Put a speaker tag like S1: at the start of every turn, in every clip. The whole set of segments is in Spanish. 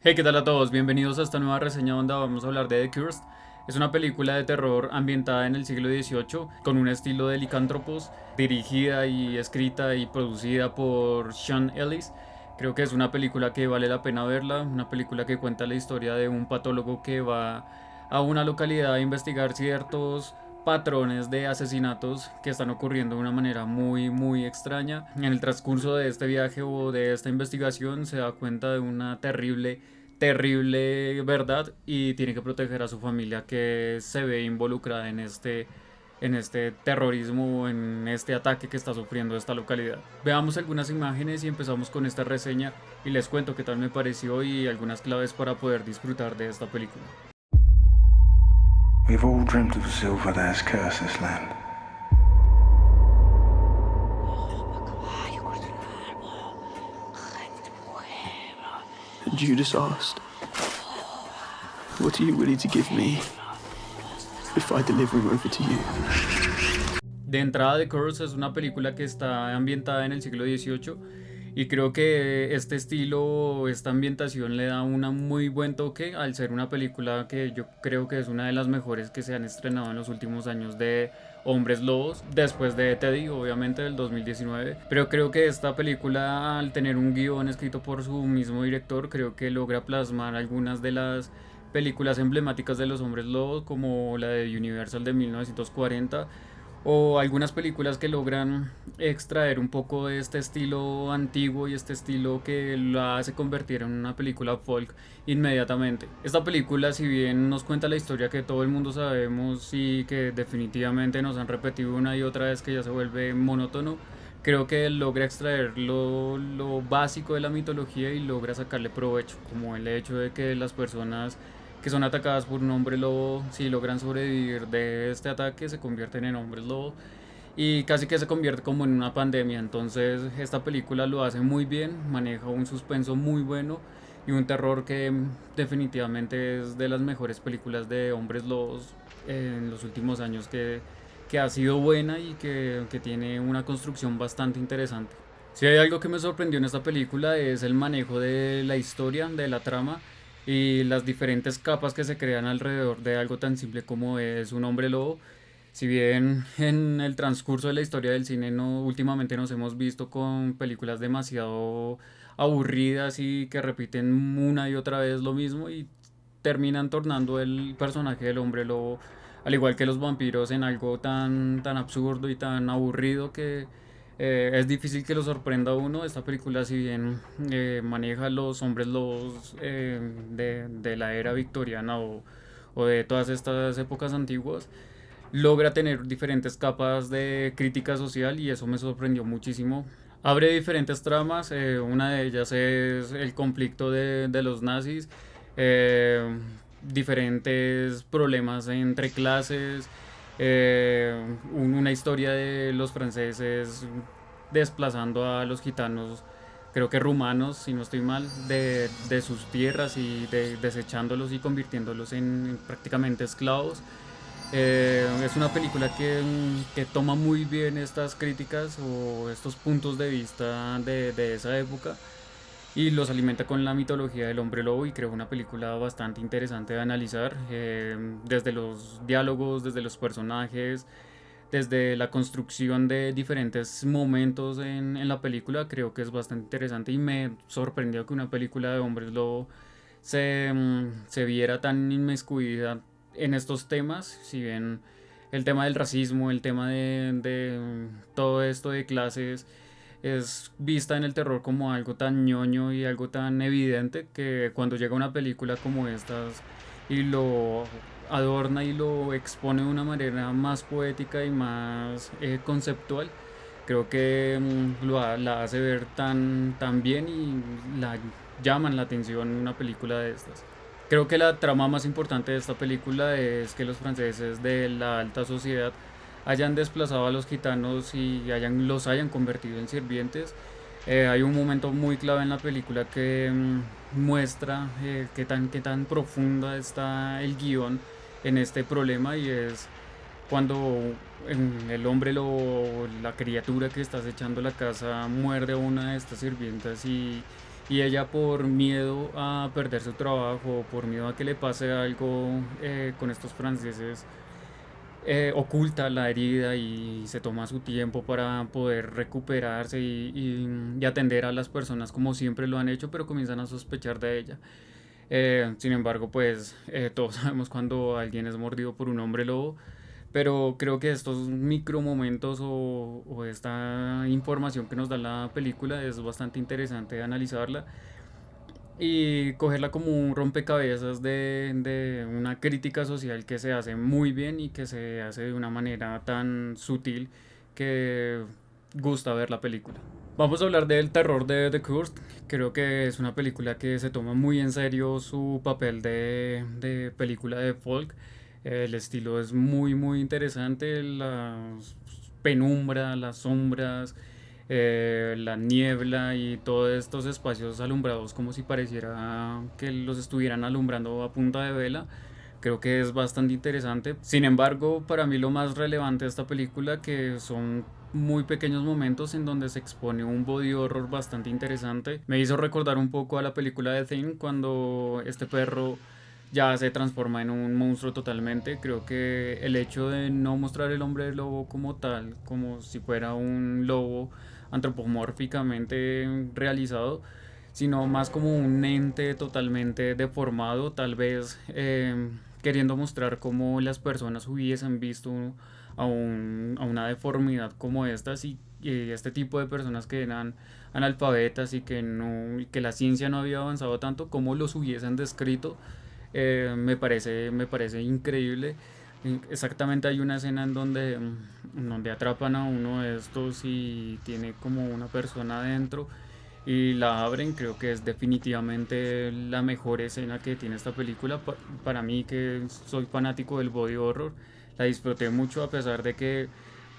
S1: Hey, ¿qué tal a todos? Bienvenidos a esta nueva reseña donde vamos a hablar de The Cursed. Es una película de terror ambientada en el siglo XVIII con un estilo de licántropos, dirigida y escrita y producida por Sean Ellis. Creo que es una película que vale la pena verla, una película que cuenta la historia de un patólogo que va a una localidad a investigar ciertos patrones de asesinatos que están ocurriendo de una manera muy extraña. En el transcurso de este viaje o de esta investigación se da cuenta de una terrible verdad y tiene que proteger a su familia que se ve involucrada en este terrorismo, en este ataque que está sufriendo esta localidad. Veamos algunas imágenes y empezamos con esta reseña y les cuento qué tal me pareció y algunas claves para poder disfrutar de esta película.
S2: We've all dreamt of a silver that has cursed this land.
S3: And Judas asked, "What are you willing to give me if I deliver him over to you?"
S1: De entrada, The Curse es una película que está ambientada en el siglo XVIII y creo que este estilo, esta ambientación le da un muy buen toque al ser una película que yo creo que es una de las mejores que se han estrenado en los últimos años de Hombres Lobos, después de Teddy, obviamente del 2019. Pero creo que esta película, al tener un guión escrito por su mismo director, creo que logra plasmar algunas de las películas emblemáticas de los Hombres Lobos, como la de Universal de 1940 o algunas películas que logran extraer un poco de este estilo antiguo y este estilo que la hace convertir en una película folk inmediatamente. Esta película, si bien nos cuenta la historia que todo el mundo sabemos y que definitivamente nos han repetido una y otra vez que ya se vuelve monótono, creo que logra extraer lo básico de la mitología y logra sacarle provecho, como el hecho de que las personas que son atacadas por un hombre lobo, si logran sobrevivir de este ataque, se convierten en hombres lobo y casi que se convierte como en una pandemia. Entonces esta película lo hace muy bien, maneja un suspenso muy bueno y un terror que definitivamente es de las mejores películas de hombres lobos en los últimos años que ha sido buena y que tiene una construcción bastante interesante. Si hay algo que me sorprendió en esta película es el manejo de la historia, de la trama y las diferentes capas que se crean alrededor de algo tan simple como es un hombre lobo. Si bien en el transcurso de la historia del cine no, últimamente nos hemos visto con películas demasiado aburridas y que repiten una y otra vez lo mismo y terminan tornando el personaje del hombre lobo, al igual que los vampiros, en algo tan absurdo y tan aburrido que es difícil que lo sorprenda a uno. Esta película, si bien maneja los hombres lobos de la era victoriana o de todas estas épocas antiguas, logra tener diferentes capas de crítica social y eso me sorprendió muchísimo. Abre diferentes tramas, una de ellas es el conflicto de los nazis, eh, diferentes problemas entre clases, una historia de los franceses desplazando a los gitanos, creo que rumanos, si no estoy mal, de sus tierras y desechándolos y convirtiéndolos en prácticamente esclavos. Es una película que toma muy bien estas críticas o estos puntos de vista de esa época y los alimenta con la mitología del hombre lobo y creo una película bastante interesante de analizar, desde los diálogos, desde los personajes, desde la construcción de diferentes momentos en la película. Creo que es bastante interesante y me sorprendió que una película de hombres lobo se viera tan inmiscuida en estos temas, si bien el tema del racismo, el tema de todo esto de clases es vista en el terror como algo tan ñoño y algo tan evidente que cuando llega una película como estas y lo adorna y lo expone de una manera más poética y más conceptual, creo que la hace ver tan bien y la llaman la atención en una película de estas. Creo que la trama más importante de esta película es que los franceses de la alta sociedad hayan desplazado a los gitanos y los hayan convertido en sirvientes. Hay un momento muy clave en la película que muestra qué tan profunda está el guión en este problema y es cuando el hombre, la criatura que está acechando la casa muerde a una de estas sirvientas y y ella por miedo a perder su trabajo, por miedo a que le pase algo con estos franceses, oculta la herida y se toma su tiempo para poder recuperarse y atender a las personas como siempre lo han hecho, pero comienzan a sospechar de ella. Sin embargo, pues todos sabemos cuando alguien es mordido por un hombre lobo, pero creo que estos micro momentos o esta información que nos da la película es bastante interesante analizarla y cogerla como un rompecabezas de una crítica social que se hace muy bien y que se hace de una manera tan sutil que gusta ver la película. Vamos a hablar del terror de The Cursed. Creo que es una película que se toma muy en serio su papel de película de folk. El estilo es muy interesante, la penumbra, las sombras, la niebla y todos estos espacios alumbrados como si pareciera que los estuvieran alumbrando a punta de vela. Creo que es bastante interesante. Sin embargo, para mí lo más relevante de esta película que son muy pequeños momentos en donde se expone un body horror bastante interesante. Me hizo recordar un poco a la película de Thing cuando este perro ya se transforma en un monstruo totalmente. Creo que el hecho de no mostrar el hombre lobo como tal, como si fuera un lobo antropomórficamente realizado, sino más como un ente totalmente deformado, tal vez queriendo mostrar cómo las personas hubiesen visto a una deformidad como estas y este tipo de personas que eran analfabetas y que, no, y que la ciencia no había avanzado tanto, cómo los hubiesen descrito. Me parece increíble. Exactamente hay una escena en donde atrapan a uno de estos y tiene como una persona adentro y la abren. Creo que es definitivamente la mejor escena que tiene esta película. Para mí, que soy fanático del body horror, la disfruté mucho a pesar de que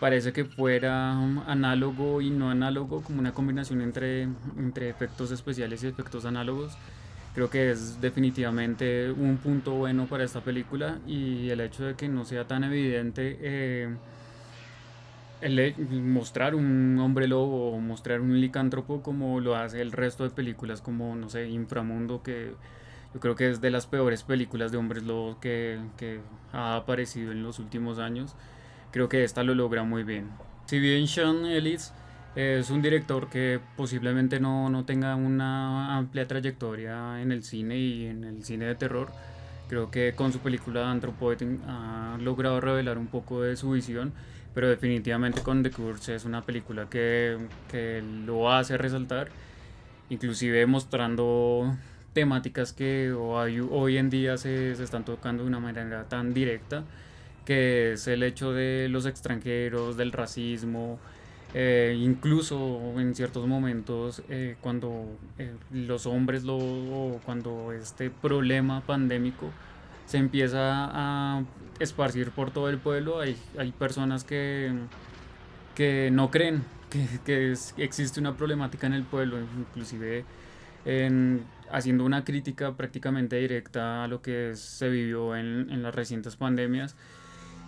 S1: parece que fuera análogo y no análogo, como una combinación entre efectos especiales y efectos análogos. Creo que es definitivamente un punto bueno para esta película y el hecho de que no sea tan evidente mostrar un hombre lobo o mostrar un licántropo como lo hace el resto de películas como, no sé, Inframundo, que yo creo que es de las peores películas de hombres lobos que ha aparecido en los últimos años. Creo que esta lo logra muy bien. Si bien Sean Ellis es un director que posiblemente no tenga una amplia trayectoria en el cine y en el cine de terror, creo que con su película Anthropoid ha logrado revelar un poco de su visión, pero definitivamente con The Curse es una película que lo hace resaltar, inclusive mostrando temáticas que hoy en día se están tocando de una manera tan directa, que es el hecho de los extranjeros, del racismo, incluso en ciertos momentos cuando los hombres o cuando este problema pandémico se empieza a esparcir por todo el pueblo, hay personas que no creen existe una problemática en el pueblo, inclusive haciendo una crítica prácticamente directa a lo que se vivió en las recientes pandemias.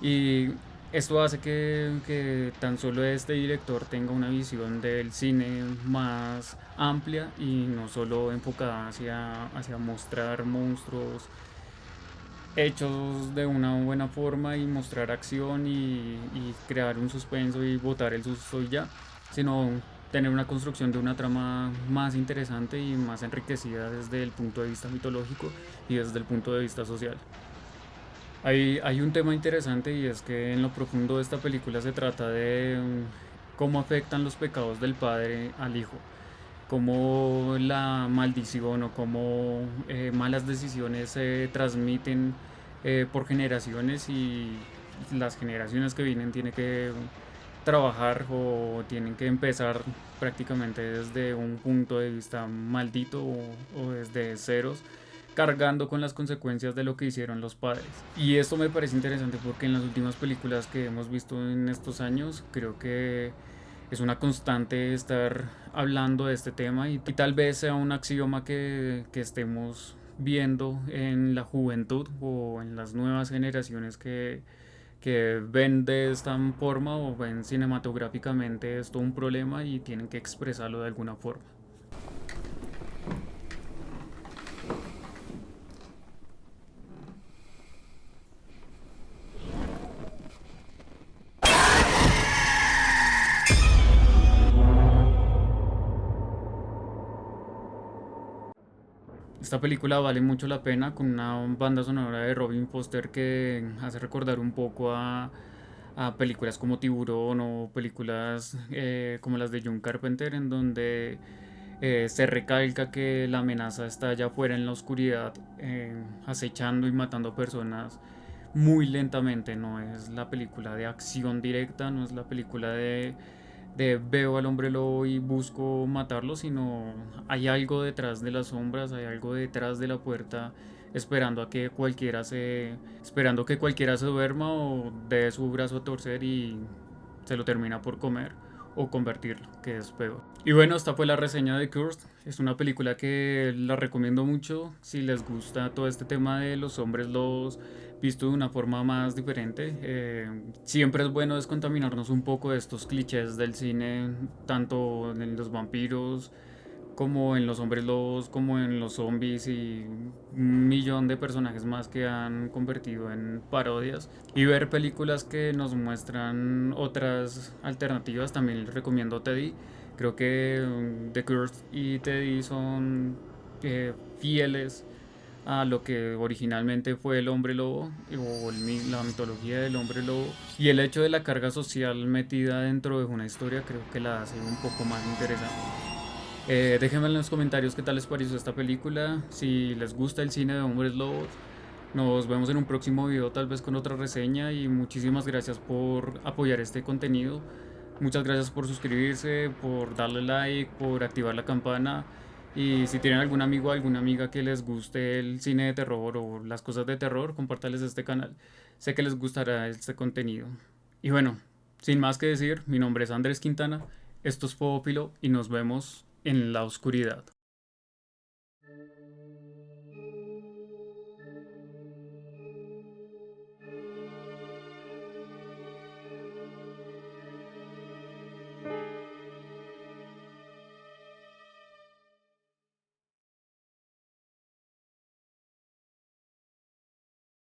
S1: Y esto hace que tan solo este director tenga una visión del cine más amplia y no solo enfocada hacia mostrar monstruos hechos de una buena forma y mostrar acción y crear un suspenso y botar el susto y ya, sino tener una construcción de una trama más interesante y más enriquecida desde el punto de vista mitológico y desde el punto de vista social. Hay un tema interesante y es que en lo profundo de esta película se trata de cómo afectan los pecados del padre al hijo, cómo la maldición o cómo malas decisiones se transmiten por generaciones y las generaciones que vienen tienen que trabajar o tienen que empezar prácticamente desde un punto de vista maldito o desde ceros, cargando con las consecuencias de lo que hicieron los padres. Y esto me parece interesante porque en las últimas películas que hemos visto en estos años, creo que es una constante estar hablando de este tema y tal vez sea un axioma que estemos viendo en la juventud o en las nuevas generaciones que ven de esta forma o ven cinematográficamente esto un problema y tienen que expresarlo de alguna forma. Esta película vale mucho la pena con una banda sonora de Robin Foster que hace recordar un poco a películas como Tiburón o películas como las de John Carpenter, en donde se recalca que la amenaza está allá afuera en la oscuridad, acechando y matando personas muy lentamente. No es la película de acción directa, no es la película de veo al hombre lobo y busco matarlo, sino hay algo detrás de las sombras, hay algo detrás de la puerta esperando que cualquiera se duerma o dé su brazo a torcer y se lo termina por comer o convertirlo, que es peor. Y bueno, esta fue la reseña de Cursed. Es una película que la recomiendo mucho si les gusta todo este tema de los hombres lobos visto de una forma más diferente. Siempre es bueno descontaminarnos un poco de estos clichés del cine, tanto en los vampiros como en los hombres lobos, como en los zombies y un millón de personajes más que han convertido en parodias. Y ver películas que nos muestran otras alternativas, también les recomiendo Teddy. Creo que The Cursed y Teddy son fieles a lo que originalmente fue el hombre lobo o la mitología del hombre lobo, y el hecho de la carga social metida dentro de una historia creo que la hace un poco más interesante. Déjenme en los comentarios qué tal les pareció esta película, si les gusta el cine de hombres lobos. Nos vemos en un próximo video, tal vez con otra reseña, y muchísimas gracias por apoyar este contenido. Muchas gracias por suscribirse, por darle like, por activar la campana. Y si tienen algún amigo o alguna amiga que les guste el cine de terror o las cosas de terror, compártales este canal. Sé que les gustará este contenido. Y bueno, sin más que decir, mi nombre es Andrés Quintana, esto es Fobófilo y nos vemos en la oscuridad.